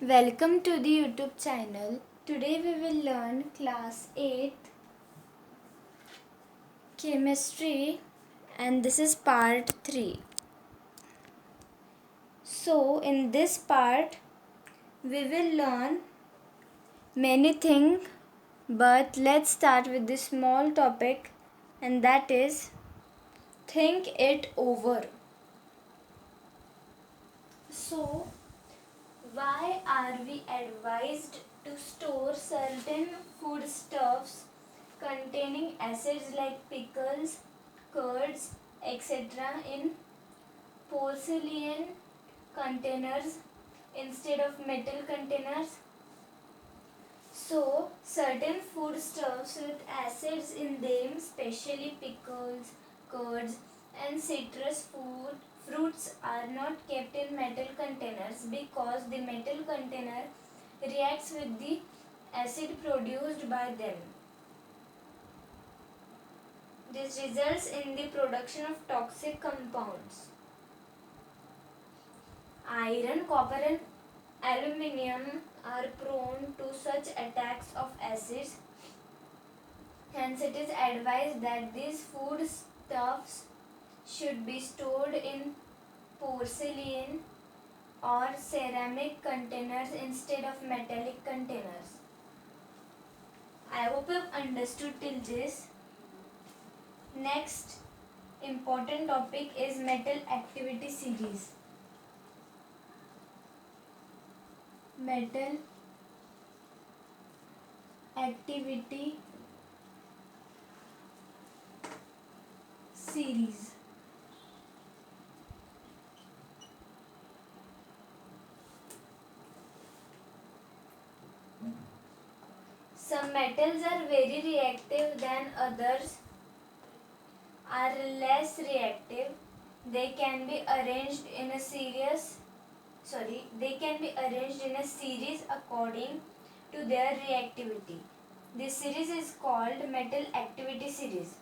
Welcome to the YouTube channel. Today we will learn class 8 chemistry and this is part 3. So in this part we will learn many things, but let's start with the small topic, and that is think it over. So why are we advised to store certain foodstuffs containing acids like pickles, curds, etc. in porcelain containers instead of metal containers? So, certain foodstuffs with acids in them, especially pickles, curds, and fruits, are not kept in metal containers because the metal container reacts with the acid produced by them. This results in the production of toxic compounds. Iron, copper, and aluminium are prone to such attacks of acids. Hence, it is advised that these foodstuffs should be stored in porcelain or ceramic containers instead of metallic containers. I hope you have understood till this. Next important topic is metal activity series. Metal activity series. Some metals are very reactive than others are less reactive. They can be arranged in a series according to their reactivity. This series is called metal activity series.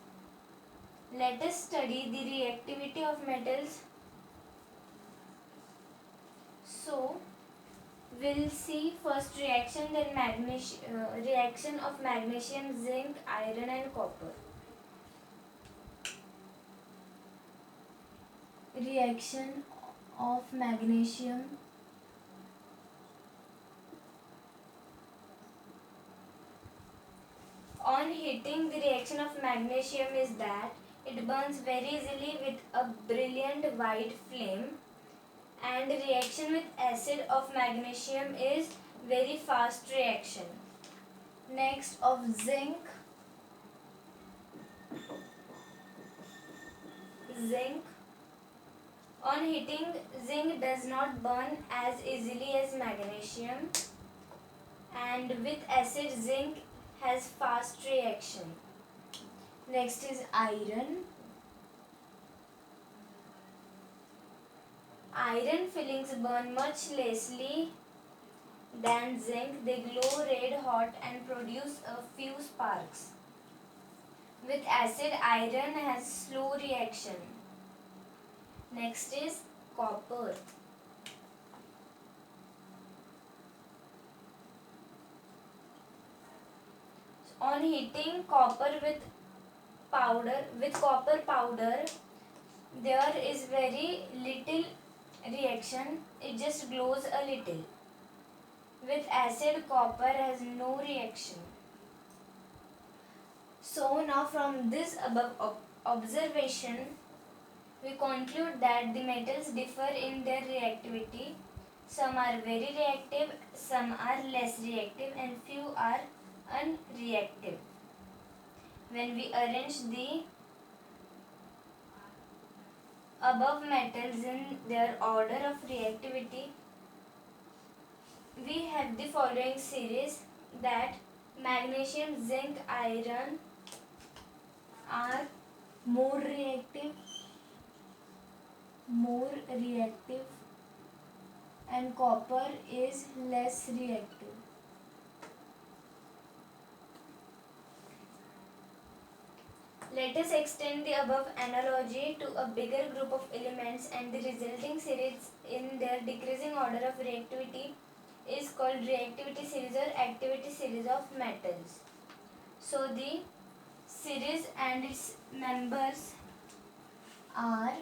Let us study the reactivity of metals. So, we'll see first reaction, then reaction of magnesium, zinc, iron and copper. Reaction of magnesium. On heating, the reaction of magnesium is that it burns very easily with a brilliant white flame, and reaction with acid of magnesium is very fast reaction. Next, of zinc. On heating, zinc does not burn as easily as magnesium, and with acid, zinc has fast reaction. Next is iron. Iron fillings burn much lessly than zinc. They glow red hot and produce a few sparks. With acid, iron has slow reaction. Next is copper. On heating copper with copper powder, there is very little reaction. It just glows a little. With acid, copper has no reaction. So now from this above observation, we conclude that the metals differ in their reactivity. Some are very reactive, some are less reactive, and few are unreactive. When we arrange the above metals in their order of reactivity, we have the following series, that magnesium, zinc, iron are more reactive, and copper is less reactive. Let us extend the above analogy to a bigger group of elements and the resulting series in their decreasing order of reactivity is called reactivity series or activity series of metals. So the series and its members are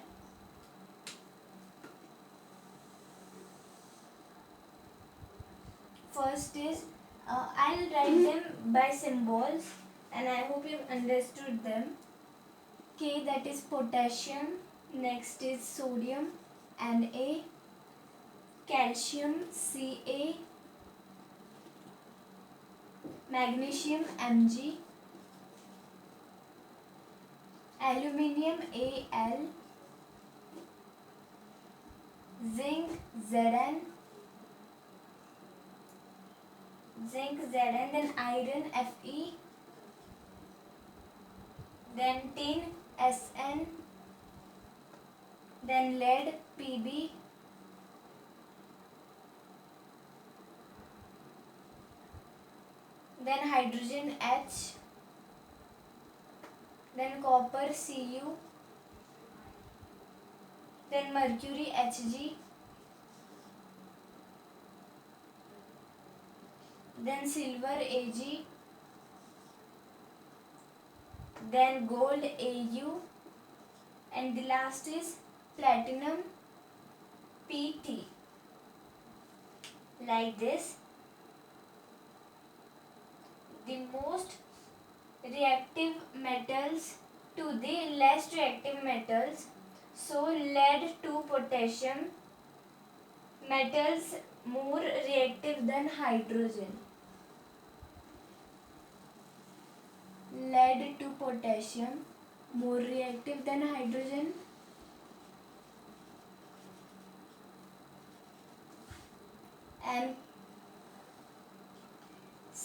first is I'll write them by symbols and I hope you've understood them. K, that is potassium. Next is sodium, Na. Calcium, Ca. Magnesium, Mg. Aluminium, Al. Zinc, Zn. Then iron, Fe. Then tin, Sn. Then lead, Pb. Then hydrogen, H. Then copper, Cu. Then mercury, Hg. Then silver, Ag. Then gold, Au. And the last is platinum, Pt. Like this. The most reactive metals to the less reactive metals. So lead to potassium, metals more reactive than hydrogen. Lead to potassium more reactive than hydrogen. And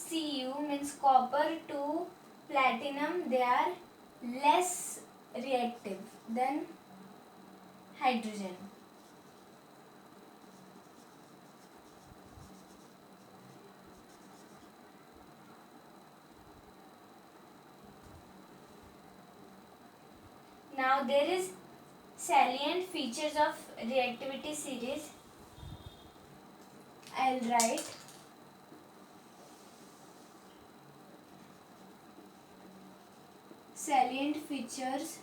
Cu means copper to platinum, they are less reactive than hydrogen. Now there is salient features of reactivity series. I'll write salient features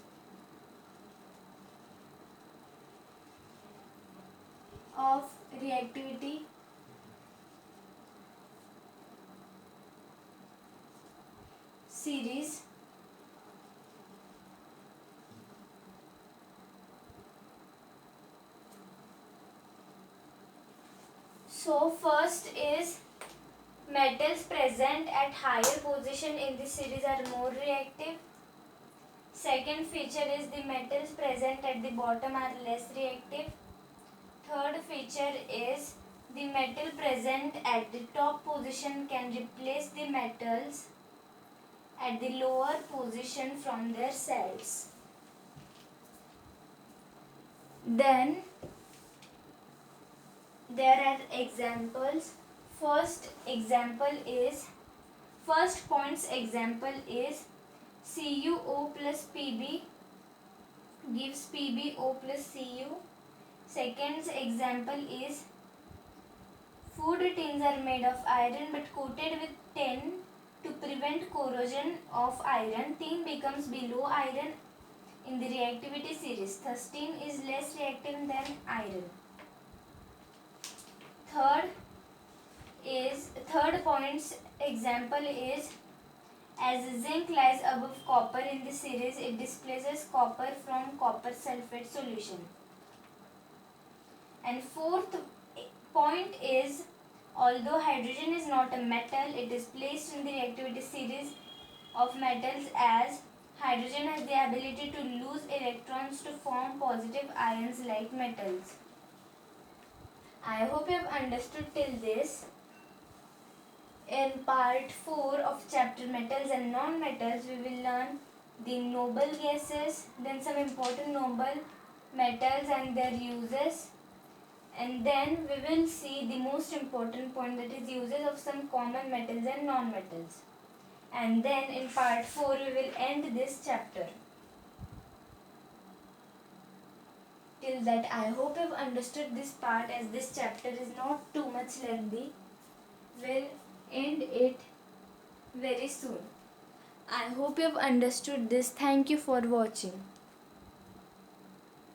of reactivity series. So first is metals present at higher position in this series are more reactive. Second feature is the metals present at the bottom are less reactive. Third feature is the metal present at the top position can replace the metals at the lower position from their sides. Then there are examples. First point's example is CuO plus Pb gives PbO plus Cu. Second example is food tins are made of iron but coated with tin to prevent corrosion of iron. Tin becomes below iron in the reactivity series. Thus tin is less reactive than iron. Third point's example is as zinc lies above copper in the series, it displaces copper from copper sulfate solution. And fourth point is although hydrogen is not a metal, it is placed in the reactivity series of metals as hydrogen has the ability to lose electrons to form positive ions like metals. I hope you have understood till this. In part 4 of chapter metals and non-metals, we will learn the noble gases, then some important noble metals and their uses, and then we will see the most important point, that is uses of some common metals and non-metals. And then in part 4 we will end this chapter. Till that I hope you have understood this part as this chapter is not too much lengthy. will end it very soon. I hope you have understood this. Thank you for watching.